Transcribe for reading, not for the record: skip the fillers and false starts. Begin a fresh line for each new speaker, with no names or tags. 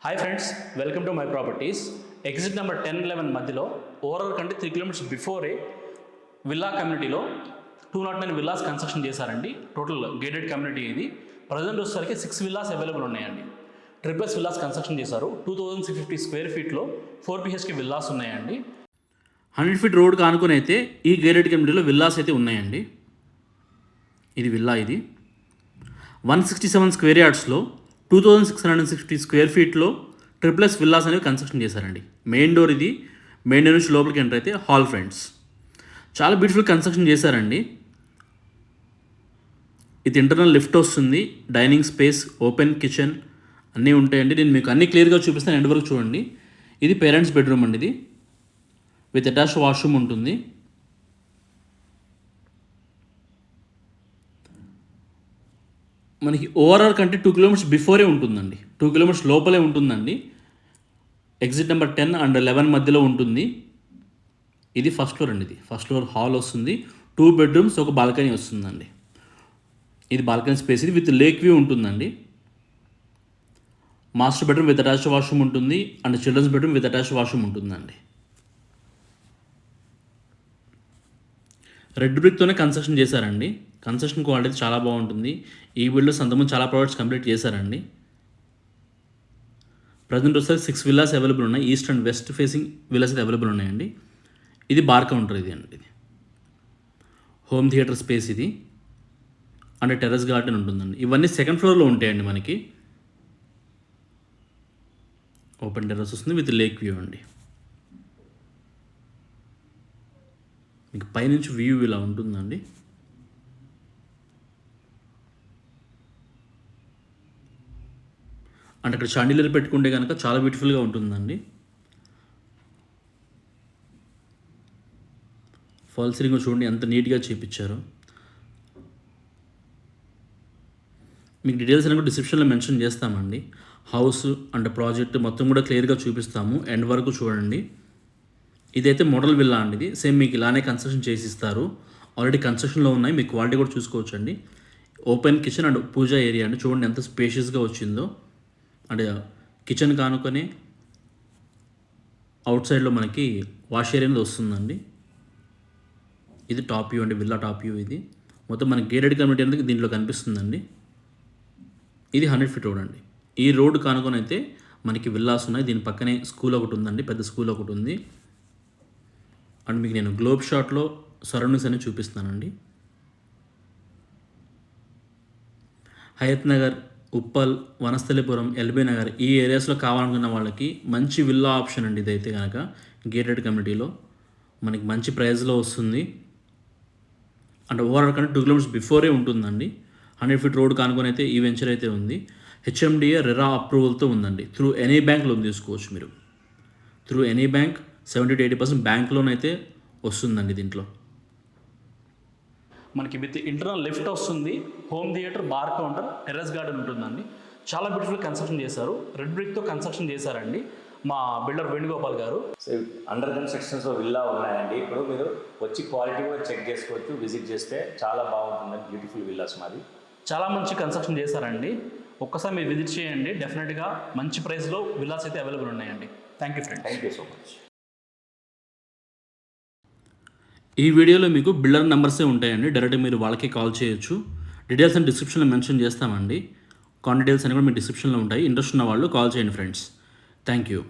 Hi friends, welcome to my properties. Exit number 10-11 మధ్యలో overall కంటే 3 kilometres before villa కమ్యూనిటీలో 209 villas construction చేశారండి. Total gated community ఇది. Present వచ్చేసరికి 6 విల్లాస్ అవైలబుల్ ఉన్నాయండి. ట్రిప్లెక్స్ విల్లాస్ కన్స్ట్రక్షన్ చేశారు. 2650 స్క్వేర్ ఫీట్లో 4 BHK విల్లాస్ ఉన్నాయండి. 100 ఫీట్ రోడ్ కానుకొని అయితే ఈ గేటెడ్ కమ్యూనిటీలో విల్లాస్ అయితే ఉన్నాయండి. ఇది విల్లా, ఇది 167 స్క్వేర్ యార్డ్స్లో 2660 స్క్వేర్ ఫీట్లో ట్రిప్లెక్స్ విల్లాస్ అనేవి కన్స్ట్రక్షన్ చేశారండి. మెయిన్ డోర్ ఇది. మెయిన్ డోర్ నుంచి లోపలికి ఎంటర్ అయితే హాల్ ఫ్రెండ్స్. చాలా బ్యూటిఫుల్ కన్స్ట్రక్షన్ చేశారండి. ఇది ఇంటర్నల్ లిఫ్ట్ వస్తుంది, డైనింగ్ స్పేస్, ఓపెన్ కిచెన్ అన్నీ ఉంటాయండి. నేను మీకు అన్నీ క్లియర్గా చూపిస్తాను, ఎండ్ వరకు చూడండి. ఇది పేరెంట్స్ బెడ్రూమ్ అండి. ఇది విత్ అటాచ్డ్ వాష్రూమ్ ఉంటుంది. మనకి ఓవరాల్ కంటే 2 కిలోమీటర్స్ బిఫోరే ఉంటుందండి. 2 కిలోమీటర్స్ లోపలే ఉంటుందండి. ఎగ్జిట్ నెంబర్ 10 అండ్ 11 మధ్యలో ఉంటుంది. ఇది ఫస్ట్ ఫ్లోర్ అండి. ఇది ఫస్ట్ ఫ్లోర్ హాల్ వస్తుంది. 2 బెడ్రూమ్స్, ఒక బాల్కనీ వస్తుందండి. ఇది బాల్కనీ స్పేస్. ఇది విత్ లేక్ వ్యూ ఉంటుందండి. Master bedroom with attached washroom ఉంటుంది and children's bedroom with attached washroom ఉంటుందండి. రెడ్ బ్రిక్తోనే కన్స్ట్రక్షన్ చేశారండి. కన్స్ట్రక్షన్ క్వాలిటీ చాలా బాగుంటుంది. ఈ బిల్డర్స్ అంతకుముందు చాలా ప్రాజెక్ట్స్ కంప్లీట్ చేశారండి. ప్రజెంట్ వస్తే 6 విల్లాస్ అవైలబుల్ ఉన్నాయి. East and west facing villas అయితే అవైలబుల్ ఉన్నాయండి. ఇది బార్ కౌంటర్. ఇది అండి, ఇది హోమ్ థియేటర్ స్పేస్. ఇది అండ్ టెర్రస్ గార్డెన్ ఉంటుందండి. ఇవన్నీ సెకండ్ ఫ్లోర్లో ఉంటాయండి. మనకి ఓపెన్ టెర్రస్ వస్తుంది విత్ లేక్ వ్యూ అండి. మీకు పైనుంచి వ్యూ ఇలా ఉంటుందండి. అండ్ అక్కడ షాండిలియర్ పెట్టుకుంటే కనుక చాలా బ్యూటిఫుల్గా ఉంటుందండి. ఫాల్ సీలింగ్ చూడండి ఎంత నీట్గా చేయించారు. మీకు డీటెయిల్స్ అనేవి డిస్క్రిప్షన్లో మెన్షన్ చేస్తామండి. హౌస్ అండ్ ప్రాజెక్ట్ మొత్తం కూడా క్లియర్గా చూపిస్తాము. ఎండ్ వరకు చూడండి. ఇదైతే మోడల్ విల్లా అండి. ఇది సేమ్ మీకు ఇలానే కన్స్ట్రక్షన్ చేసి ఇస్తారు. ఆల్రెడీ కన్స్ట్రక్షన్లో ఉన్నాయి. మీకు క్వాలిటీ కూడా చూసుకోవచ్చు అండి. Open kitchen and puja area అండి. చూడండి ఎంత స్పేషియస్గా వచ్చిందో. అంటే కిచెన్ కానుకొని అవుట్ సైడ్లో మనకి వాష్ ఏరియా అనేది వస్తుందండి. ఇది టాప్ వ్యూ అండి, విల్లా టాప్ వ్యూ. ఇది మొత్తం మనకి గేటెడ్ కమ్యూనిటీ అనేది దీంట్లో కనిపిస్తుందండి. ఇది 100 ఫీట్ రోడ్ అండి. ఈ రోడ్ కానుకొని అయితే మనకి విల్లాస్ ఉన్నాయి. దీని పక్కనే స్కూల్ ఒకటి ఉందండి, పెద్ద స్కూల్ ఒకటి ఉంది. అండ్ మీకు నేను గ్లోబ్ షాట్లో సరౌండింగ్స్ అనేవి చూపిస్తానండి. హయత్ నగర్, ఉప్పల్, వనస్థలిపురం, ఎల్బీ నగర్ ఈ ఏరియాస్లో కావాలనుకున్న వాళ్ళకి మంచి విల్లా ఆప్షన్ అండి. ఇదైతే కనుక గేటెడ్ కమ్యూనిటీలో మనకి మంచి ప్రైస్లో వస్తుంది. అంటే ఓవరాల్ కంటే 2 కిలోమీటర్స్ బిఫోరే ఉంటుందండి. 100 ఫీట్ రోడ్ కానుకొని అయితే ఈ వెంచర్ అయితే ఉంది. HMDA రెరా అప్రూవల్తో ఉందండి. త్రూ ఎనీ బ్యాంక్ లోన్ తీసుకోవచ్చు మీరు. Through any bank 70 to 80% bank loan అయితే వస్తుందండి. దీంట్లో మనకి విత్ ఇంటర్నల్ లిఫ్ట్ వస్తుంది, home theatre, bar counter, terrace garden ఉంటుందండి. చాలా బ్యూటిఫుల్ కన్స్ట్రక్షన్ చేశారు. రెడ్ బ్రిక్తో కన్స్ట్రక్షన్ చేశారండి మా బిల్డర్ వేణుగోపాల్ గారు.
అండర్ కన్స్ట్రక్షన్స్లో విల్లా ఉన్నాయండి. ఇప్పుడు మీరు వచ్చి క్వాలిటీ కూడా చెక్ చేసుకోవచ్చు. విజిట్ చేస్తే చాలా బాగుంటుందండి. బ్యూటిఫుల్ విల్లాస్ మాది.
చాలా మంచి కన్స్ట్రక్షన్ చేశారండి. ఒక్కసారి మీరు విజిట్ చేయండి. డెఫినెట్గా మంచి ప్రైస్లో విల్లాస్ అయితే అవైలబుల్ ఉన్నాయండి. Thank you friend.
Thank you so much.
ఈ వీడియోలో మీకు బిల్డర్ నెంబర్సే ఉంటాయండి. డైరెక్ట్గా మీరు వాళ్ళకి కాల్ చేయొచ్చు. డీటెయిల్స్ అని డిస్క్రిప్షన్లో మెన్షన్ చేస్తామండి. కాంటాక్ట్ డీటెయిల్స్ అని కూడా మీ డిస్క్రిప్షన్లో ఉంటాయి. ఇంట్రెస్ట్ ఉన్న వాళ్ళు కాల్ చేయండి ఫ్రెండ్స్. Thank you.